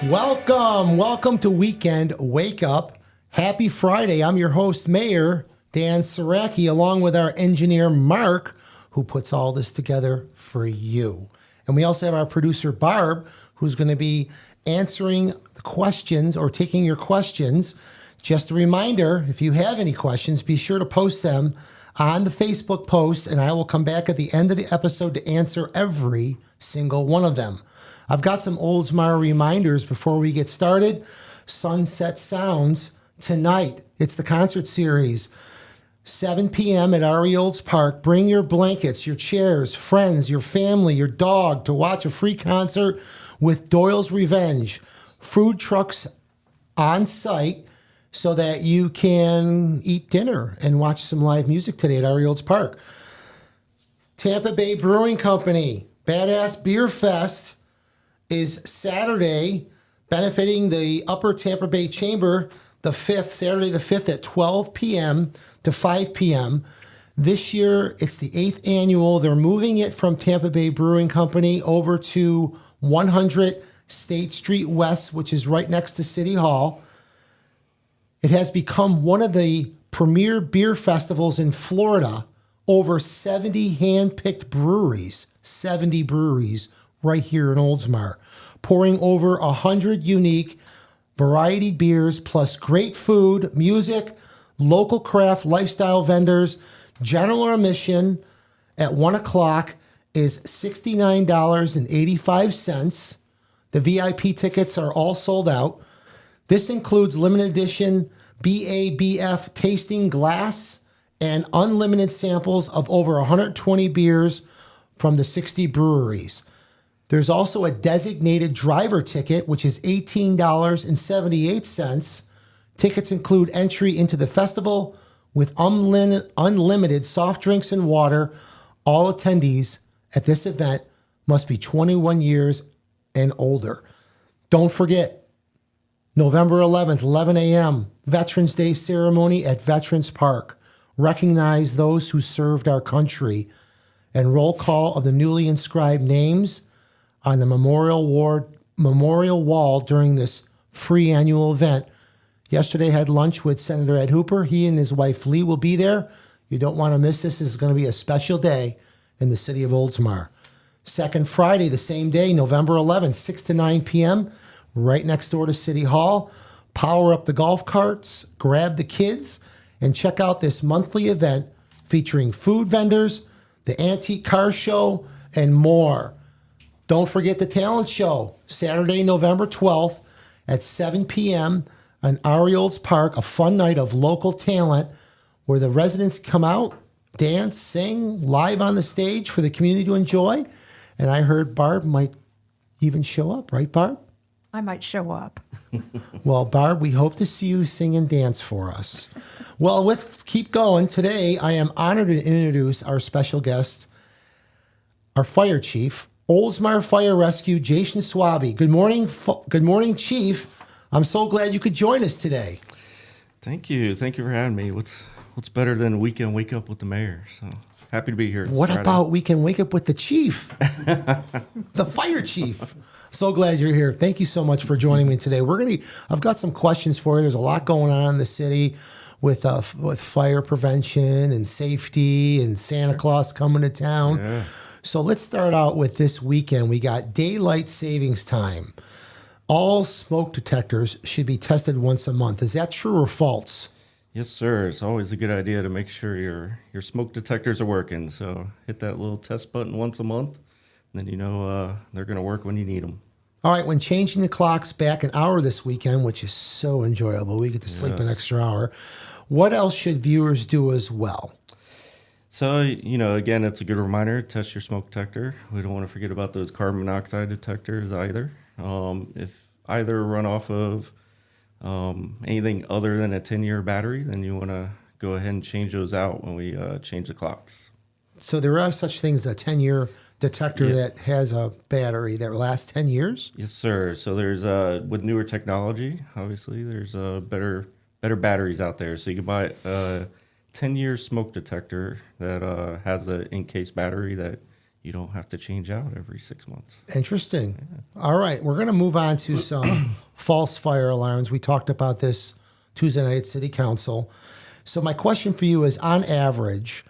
Welcome to Weekend Wake Up. Happy Friday. I'm your host, Mayor Dan Saracki, along with our engineer, Mark, who puts all this together for you. And we also have our producer, Barb, who's going to be answering the questions or taking your questions. Just a reminder, if you have any questions, be sure to post them on the Facebook post, and I will come back at the end of the episode to answer every single one of them. I've got some Oldsmar reminders before we get started. Sunset Sounds tonight. It's the concert series. 7 p.m. at Ari Olds Park. Bring your blankets, your chairs, friends, your family, your dog to watch a free concert with Doyle's Revenge. Food trucks on site so that you can eat dinner and watch some live music today at Ari Olds Park. Tampa Bay Brewing Company, Badass Beer Fest is Saturday, benefiting the Upper Tampa Bay Chamber, Saturday the 5th at 12 p.m. to 5 p.m. This year, it's the 8th annual. They're moving it from Tampa Bay Brewing Company over to 100 State Street West, which is right next to City Hall. It has become one of the premier beer festivals in Florida. Over 70 hand-picked breweries, 70 breweries right here in Oldsmar, pouring over 100 unique variety beers, plus great food, music, local craft lifestyle vendors. General admission at 1 o'clock is $69.85. The VIP tickets are all sold out. This includes limited edition BABF tasting glass and unlimited samples of over 120 beers from the 60 breweries. There's also a designated driver ticket, which is $18.78. Tickets include entry into the festival with unlimited soft drinks and water. All attendees at this event must be 21 years and older. Don't forget, November 11th, 11 a.m., Veterans Day ceremony at Veterans Park. Recognize those who served our country and roll call of the newly inscribed names on the memorial wall during this free annual event. Yesterday had lunch with Senator Ed Hooper. He and his wife Lee will be there. You don't want to miss this. This is going to be a special day in the city of Oldsmar. Second Friday, the same day, November 11th, 6 to 9 p.m., right next door to City Hall. Power up the golf carts, grab the kids, and check out this monthly event featuring food vendors, the antique car show, and more. Don't forget the talent show, Saturday, November 12th at 7 p.m. on Ari Olds Park, a fun night of local talent where the residents come out, dance, sing, live on the stage for the community to enjoy. And I heard Barb might even show up, right, Barb? I might show up. Well, Barb, we hope to see you sing and dance for us. Well, let's keep going. Today, I am honored to introduce our special guest, our fire chief, Oldsmar Fire Rescue, Jason Schwabe. Good morning, Chief. I'm so glad you could join us today. Thank you for having me. What's better than Weekend Wake Up with the mayor? So happy to be here. What about Weekend Wake Up with the chief, the fire chief? So glad you're here. Thank you so much for joining me today. I've got some questions for you. There's a lot going on in the city with fire prevention and safety and Santa Claus coming to town. Yeah. So let's start out with this weekend. We got daylight savings time. All smoke detectors should be tested once a month. Is that true or false? Yes, sir. It's always a good idea to make sure your smoke detectors are working. So hit that little test button once a month, and then you know they're going to work when you need them. All right, when changing the clocks back an hour this weekend, which is so enjoyable, we get to sleep an extra hour. What else should viewers do as well? So, again, it's a good reminder, test your smoke detector. We don't want to forget about those carbon monoxide detectors either. If either run off of anything other than a 10-year battery, then you want to go ahead and change those out when we change the clocks. So there are such things, a 10-year detector that has a battery that lasts 10 years? Yes, sir. So there's, with newer technology, obviously, there's better batteries out there. So you can buy a 10-year smoke detector that has an in-case battery that you don't have to change out every 6 months. Interesting. All right, we're going to move on to some false fire alarms. We talked about this Tuesday night at City Council. So my question for you is, on average,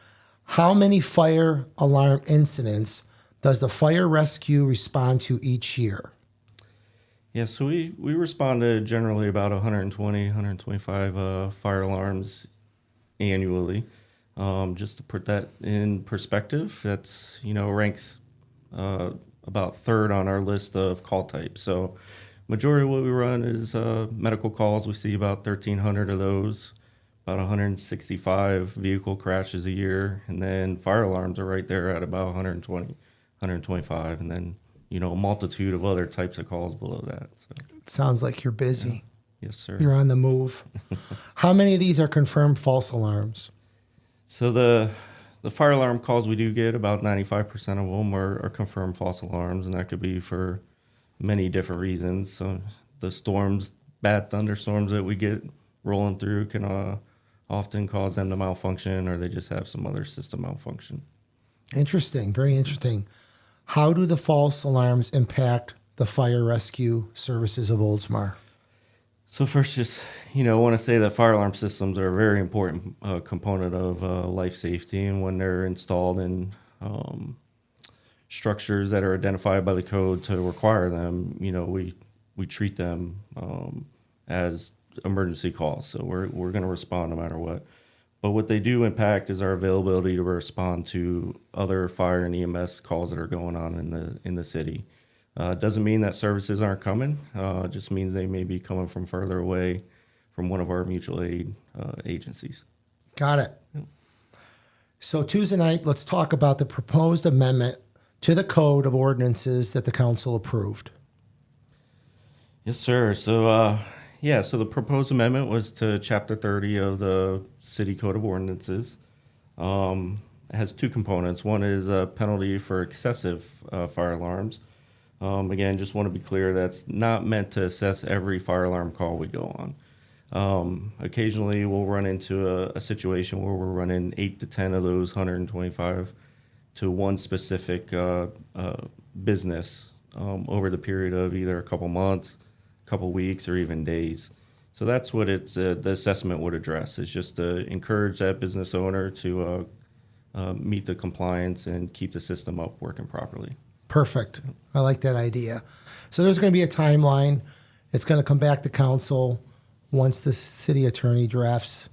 how many fire alarm incidents does the fire rescue respond to each year? Yeah, so we respond to generally about 120, 125 fire alarms annually. Just to put that in perspective, that's, ranks about third on our list of call types. So majority of what we run is medical calls. We see about 1,300 of those, about 165 vehicle crashes a year. And then fire alarms are right there at about 120, 125. And then, a multitude of other types of calls below that. So, Sounds like you're busy. yeah. Yes, sir. You're on the move. How many of these are confirmed false alarms? So the fire alarm calls we do get, about 95% of them are confirmed false alarms, and that could be for many different reasons. So the storms, bad thunderstorms that we get rolling through can often cause them to malfunction, or they just have some other system malfunction. Interesting. Very interesting. How do the false alarms impact the fire rescue services of Oldsmar? So first, just, I want to say that fire alarm systems are a very important component of life safety, and when they're installed in structures that are identified by the code to require them, we treat them as emergency calls. So we're going to respond no matter what. But what they do impact is our availability to respond to other fire and EMS calls that are going on in the city. Doesn't mean that services aren't coming. It just means they may be coming from further away from one of our mutual aid agencies. Got it. So Tuesday night, let's talk about the proposed amendment to the code of ordinances that the council approved. Yes, sir. So, so the proposed amendment was to Chapter 30 of the City Code of Ordinances. It has two components. One is a penalty for excessive fire alarms. Again, just want to be clear, that's not meant to assess every fire alarm call we go on. Occasionally, we'll run into a situation where we're running 8 to 10 of those 125 to one specific business over the period of either a couple months, a couple weeks, or even days. So that's what the assessment would address. It's just to encourage that business owner to meet the compliance and keep the system up working properly. Perfect. I like that idea. So there's going to be a timeline. It's going to come back to council once the city attorney drafts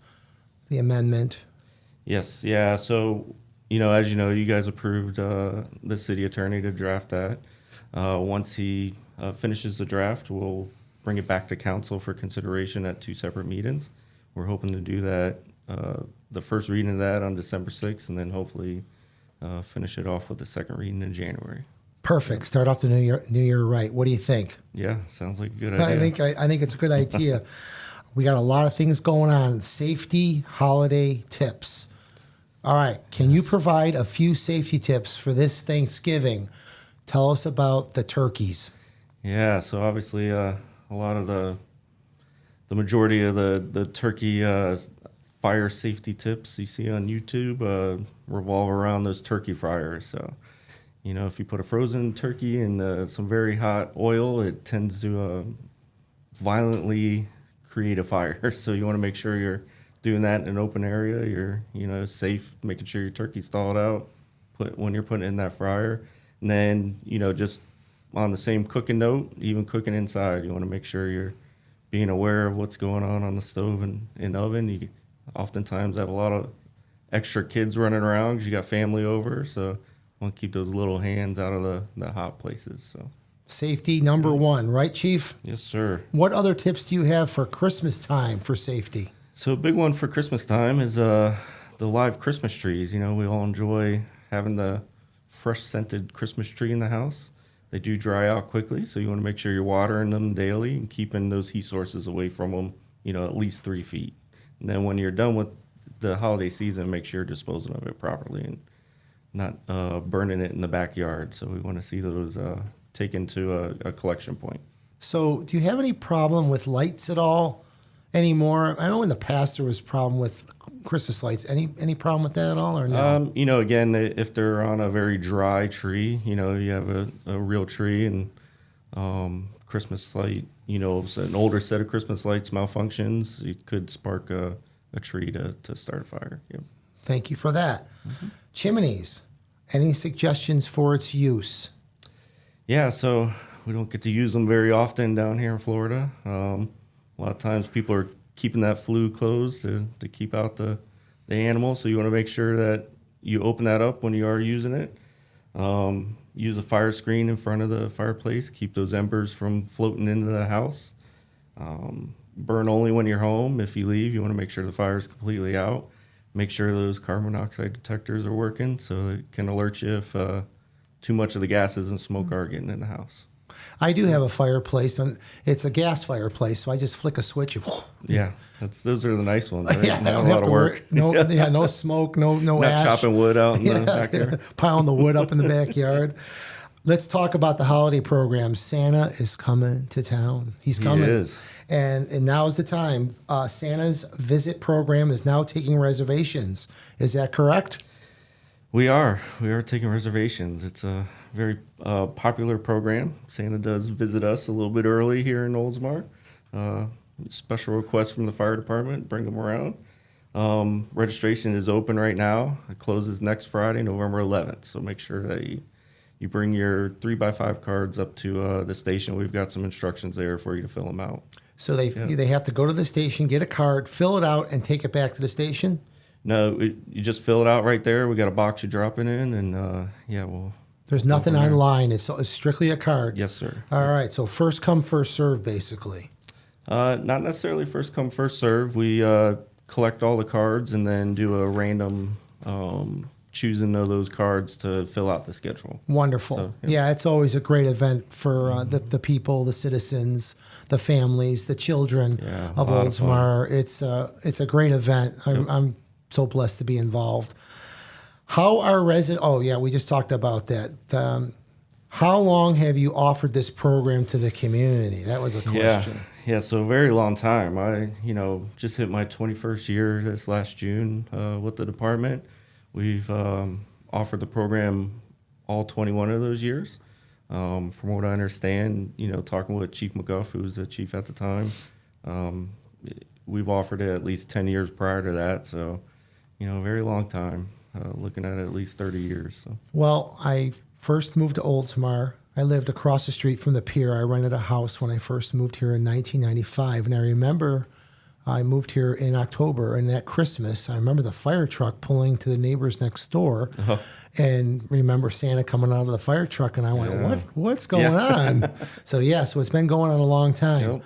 the amendment. Yes. Yeah. So, as you know, you guys approved the city attorney to draft that. Once he finishes the draft, we'll bring it back to council for consideration at two separate meetings. We're hoping to do that, the first reading of that on December 6th, and then hopefully finish it off with the second reading in January. Perfect. Start off the new year right. What do you think? Yeah, sounds like a good idea. I think it's a good idea. We got a lot of things going on. Safety, holiday tips. All right. Can you provide a few safety tips for this Thanksgiving? Tell us about the turkeys. Yeah. So obviously, a lot of the majority of the turkey fire safety tips you see on YouTube revolve around those turkey fryers. So, if you put a frozen turkey in some very hot oil, it tends to violently create a fire. So you want to make sure you're doing that in an open area. You're, safe, making sure your turkey's thawed out when you're putting it in that fryer. And then, just on the same cooking note, even cooking inside, you want to make sure you're being aware of what's going on the stove and in the oven. You oftentimes have a lot of extra kids running around because you got family over. So want to keep those little hands out of the hot places. So safety number one, right, Chief? Yes, sir. What other tips do you have for Christmas time for safety? So a big one for Christmas time is the live Christmas trees. We all enjoy having the fresh scented Christmas tree in the house. They do dry out quickly, so you want to make sure you're watering them daily and keeping those heat sources away from them, at least 3 feet. And then when you're done with the holiday season, make sure you're disposing of it properly and not burning it in the backyard. So we want to see those taken to a collection point. So do you have any problem with lights at all anymore? I know in the past there was a problem with Christmas lights. Any problem with that at all, or no? Again, if they're on a very dry tree, you have a real tree and Christmas light, so an older set of Christmas lights malfunctions, it could spark a tree to start a fire. Yep. Thank you for that. Chimneys. Any suggestions for its use? Yeah, so we don't get to use them very often down here in Florida. A lot of times people are keeping that flue closed to keep out the animals. So you want to make sure that you open that up when you are using it. Use a fire screen in front of the fireplace. Keep those embers from floating into the house. Burn only when you're home. If you leave, you want to make sure the fire is completely out. Make sure those carbon monoxide detectors are working so it can alert you if too much of the gases and smoke are getting in the house. I do have a fireplace, and it's a gas fireplace, so I just flick a switch. And Yeah, those are the nice ones. Right? Yeah, I Not don't a have lot to of work. no smoke, no Not ash. chopping wood out in the backyard. Piling the wood up in the backyard. Let's talk about the holiday program. Santa is coming to town. He's coming. He is. And now is the time. Santa's visit program is now taking reservations. Is that correct? We are taking reservations. It's a very popular program. Santa does visit us a little bit early here in Oldsmar. Special request from the fire department, bring them around. Registration is open right now. It closes next Friday, November 11th. So make sure that you bring your 3x5 cards up to the station. We've got some instructions there for you to fill them out. So they have to go to the station, get a card, fill it out, and take it back to the station? No, you just fill it out right there. We got a box you drop it in, and we'll... There's nothing online. It's strictly a card. Yes, sir. All right. So first come, first serve, basically. Not necessarily first come, first serve. We collect all the cards and then do a random choosing of those cards to fill out the schedule. Wonderful. So, yeah, it's always a great event for the people, the citizens, the families, the children of Oldsmar. It's a great event. I'm so blessed to be involved. How are residents? Oh, yeah, we just talked about that. How long have you offered this program to the community? That was a question. Yeah, so a very long time. I, just hit my 21st year this last June with the department. We've offered the program all 21 of those years. From what I understand, talking with Chief McGuff, who was the chief at the time, we've offered it at least 10 years prior to that. So, a very long time. Looking at least 30 years. So. Well, I first moved to Oldsmar. I lived across the street from the pier. I rented a house when I first moved here in 1995. And I remember I moved here in October, and at Christmas, I remember the fire truck pulling to the neighbors next door. And remember Santa coming out of the fire truck, and I went, what's going on? So it's been going on a long time.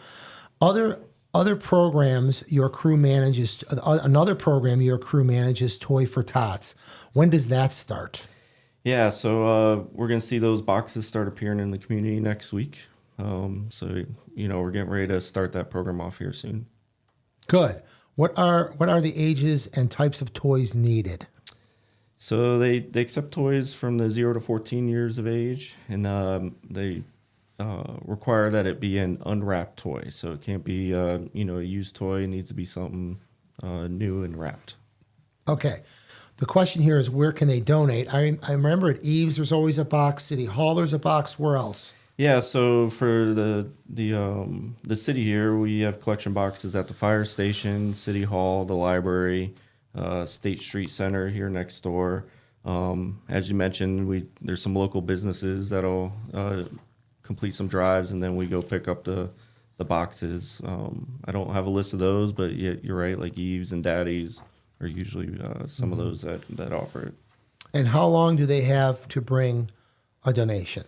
Yep. Other programs your crew manages, another program your crew manages, Toy for Tots. When does that start? Yeah, so we're going to see those boxes start appearing in the community next week. So we're getting ready to start that program off here soon. Good. What are the ages and types of toys needed? So they accept toys from the 0 to 14 years of age, and they require that it be an unwrapped toy. So it can't be a used toy. It needs to be something new and wrapped. Okay. The question here is, where can they donate? I remember at Eves there's always a box. City Hall there's a box. Where else? Yeah, so for the city here, we have collection boxes at the fire station, City Hall, the library, State Street Center here next door. As you mentioned, there's some local businesses that'll complete some drives, and then we go pick up the boxes. I don't have a list of those, but you're right, like Eves and Daddy's are usually some of those that offer it. And how long do they have to bring a donation?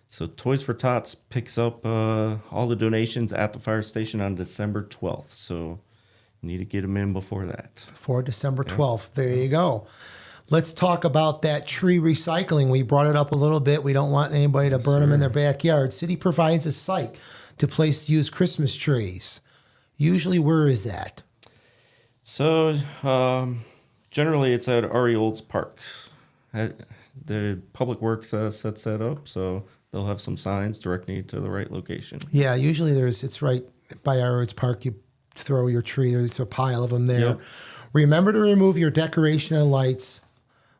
So Toys for Tots picks up all the donations at the fire station on December 12th. So you need to get them in before that. Before December 12th. There you go. Let's talk about that tree recycling. We brought it up a little bit. We don't want anybody to burn them in their backyard. City provides a site to place used Christmas trees. Usually, where is that? So generally, it's at RE Olds Parks. The Public Works sets that up, so they'll have some signs directing you to the right location. Yeah, usually it's right by our Olds Park. You throw your tree. There's a pile of them there. Yep. Remember to remove your decoration and lights.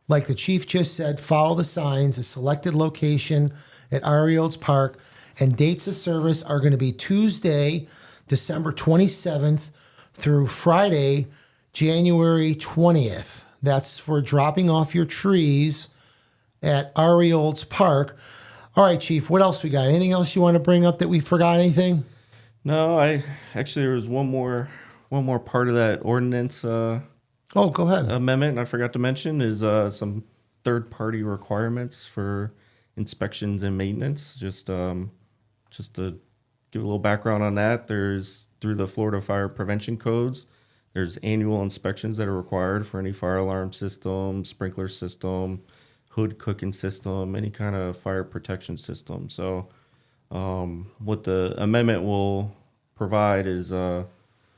Like the chief just said, follow the signs. A selected location at Ari Olds Park. And dates of service are going to be Tuesday, December 27th through Friday, January 20th. That's for dropping off your trees at Ari Olds Park. All right, Chief, what else we got? Anything else you want to bring up that we forgot anything? No, there was one more part of that ordinance Go ahead. amendment I forgot to mention is some third-party requirements for inspections and maintenance. Just to give a little background on that, there's through the Florida Fire Prevention Codes, there's annual inspections that are required for any fire alarm system, sprinkler system, hood cooking system, any kind of fire protection system. So what the amendment will provide is a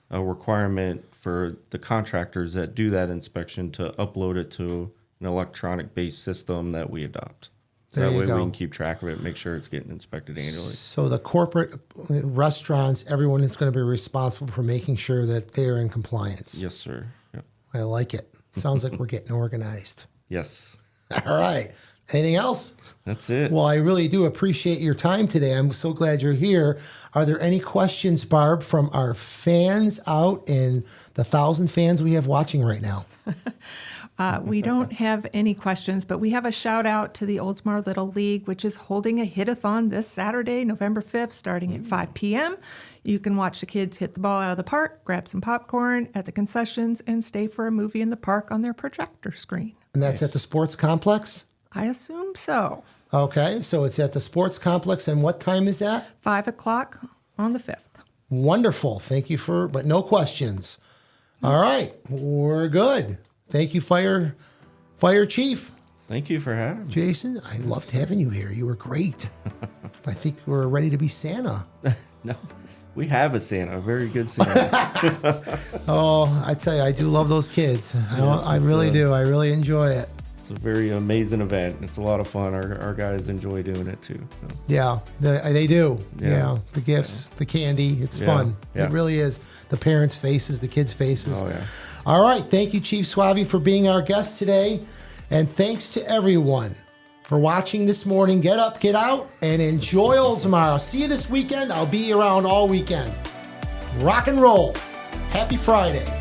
requirement for the contractors that do that inspection to upload it to an electronic-based system that we adopt. So There that you way go. we can keep track of it, make sure it's getting inspected annually. So the corporate restaurants, everyone is going to be responsible for making sure that they're in compliance. Yes, sir. Yep. I like it. Sounds like we're getting organized. Yes. All right. Anything else? That's it. Well, I really do appreciate your time today. I'm so glad you're here. Are there any questions, Barb, from our fans out and the 1,000 fans we have watching right now? We don't have any questions, but we have a shout out to the Oldsmar Little League, which is holding a hit-a-thon this Saturday, November 5th, starting at 5 p.m. You can watch the kids hit the ball out of the park, grab some popcorn at the concessions, and stay for a movie in the park on their projector screen. And that's at the sports complex? I assume so. Okay, so it's at the sports complex, and what time is that? 5 o'clock on the 5th. Wonderful. Thank you but no questions. All right, we're good. Thank you, Fire Chief. Thank you for having me. Jason, I loved having you here. You were great. I think we're ready to be Santa. No, we have a Santa, a very good Santa. Oh, I tell you, I do love those kids. I really do. I really enjoy it. It's a very amazing event. It's a lot of fun. Our guys enjoy doing it too. So. Yeah, they do. Yeah. Yeah, the gifts, the candy. It's Yeah. fun. Yeah. It really is. The parents' faces, the kids' faces. Oh, yeah. All right. Thank you, Chief Schwabe, for being our guest today. And thanks to everyone for watching this morning. Get up, get out, and enjoy Oldsmar. I'll see you this weekend. I'll be around all weekend. Rock and roll. Happy Friday.